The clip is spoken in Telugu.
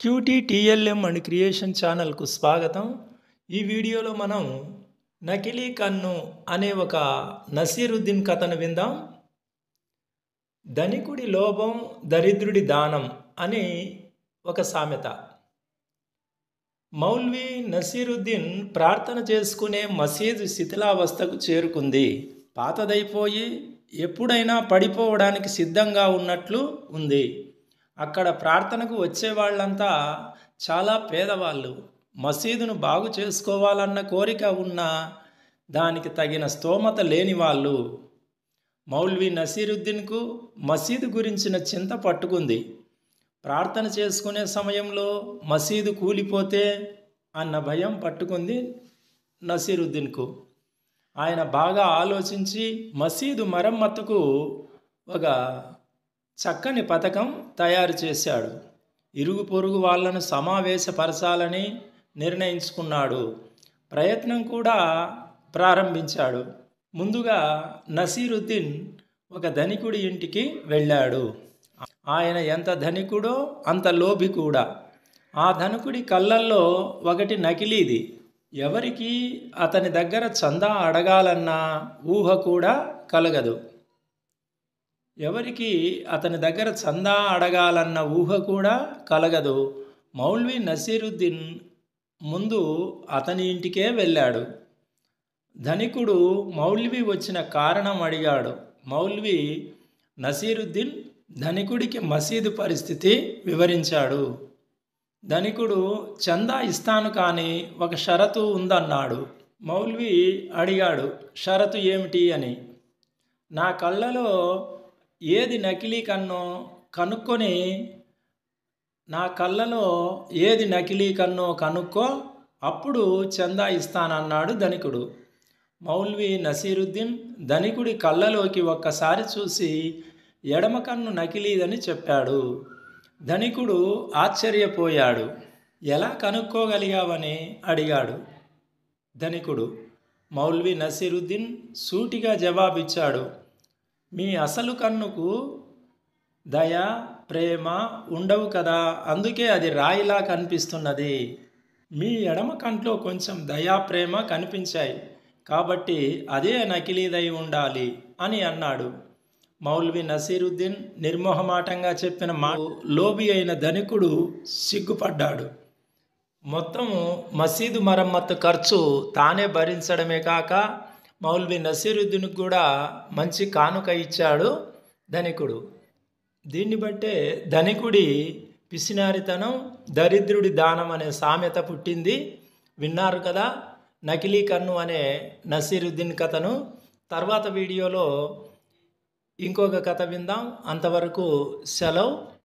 క్యూటీ టీఎల్ఎం అండ్ క్రియేషన్ ఛానల్కు స్వాగతం. ఈ వీడియోలో మనం నకిలీ కన్ను అనే ఒక నసీరుద్దీన్ కథను విందాం. ధనికుడి లోభం దరిద్రుడి దానం అని ఒక సామెత. మౌల్వీ నసీరుద్దీన్ ప్రార్థన చేసుకునే మసీదు శిథిలావస్థకు చేరుకుంది. పాతదైపోయి ఎప్పుడైనా పడిపోవడానికి సిద్ధంగా ఉన్నట్లు ఉంది. అక్కడ ప్రార్థనకు వచ్చే వాళ్ళంతా చాలా పేదవాళ్ళు. మసీదును బాగు చేసుకోవాలన్న కోరిక ఉన్నా దానికి తగిన స్తోమత లేని వాళ్ళు. మౌల్వీ నసీరుద్దీన్కు మసీదు గురించిన చింత పట్టుకుంది. ప్రార్థన చేసుకునే సమయంలో మసీదు కూలిపోతే అన్న భయం పట్టుకుంది నసీరుద్దీన్కు. ఆయన బాగా ఆలోచించి మసీదు మరమ్మతుకు ఒక చక్కని పథకం తయారు చేశాడు. ఇరుగు పొరుగు వాళ్ళను సమావేశపరచాలని నిర్ణయించుకున్నాడు. ప్రయత్నం కూడా ప్రారంభించాడు. ముందుగా నసీరుద్దీన్ ఒక ధనికుడి ఇంటికి వెళ్ళాడు. ఆయన ఎంత ధనికుడో అంత లోభి కూడా. ఆ ధనికుడి కళ్ళల్లో ఒకటి నకిలీది. ఎవరికి అతని దగ్గర చందా అడగాలన్న ఊహ కూడా కలగదు. మౌల్వీ నసీరుద్దీన్ ముందు అతని ఇంటికే వెళ్ళాడు. ధనికుడు మౌల్వీ వచ్చిన కారణం అడిగాడు. మౌల్వీ నసీరుద్దీన్ ధనికుడికి మసీదు పరిస్థితి వివరించాడు. ధనికుడు చందా ఇస్తాను కానీ ఒక షరతు ఉందన్నాడు. మౌల్వీ అడిగాడు, షరతు ఏమిటి అని. నా కళ్ళలో ఏది నకిలీ కన్నో కనుక్కో అప్పుడు చందా ఇస్తానన్నాడు ధనికుడు. మౌల్వీ నసీరుద్దీన్ ధనికుడి కళ్ళలోకి ఒక్కసారి చూసి ఎడమ కన్ను నకిలీదని చెప్పాడు. ధనికుడు ఆశ్చర్యపోయాడు. ఎలా కనుక్కోగలిగావని అడిగాడు. ధనికుడు మౌల్వీ నసీరుద్దీన్ సూటిగా జవాబిచ్చాడు. మీ అసలు కన్నుకు దయ ప్రేమ ఉండవు కదా, అందుకే అది రాయిలా కనిపిస్తున్నది. మీ ఎడమ కంట్లో కొంచెం దయా ప్రేమ కనిపించాయి కాబట్టి అదే నకిలీదై ఉండాలి అని అన్నాడు. మౌల్వీ నసీరుద్దీన్ నిర్మోహమాటంగా చెప్పిన మాట లోబి అయిన ధనికుడు సిగ్గుపడ్డాడు. మొత్తము మసీదు మరమ్మత్తు ఖర్చు తానే భరించడమే కాక మౌల్వీ నసీరుద్దీన్కు కూడా మంచి కానుక ఇచ్చాడు ధనికుడు. దీన్ని బట్టే ధనికుడి పిసినారితనం దరిద్రుడి దానం అనే సామెత పుట్టింది. విన్నారు కదా నకిలీ కన్ను అనే నసీరుద్దీన్ కథను. తర్వాత వీడియోలో ఇంకొక కథ విందాం. అంతవరకు సెలవు.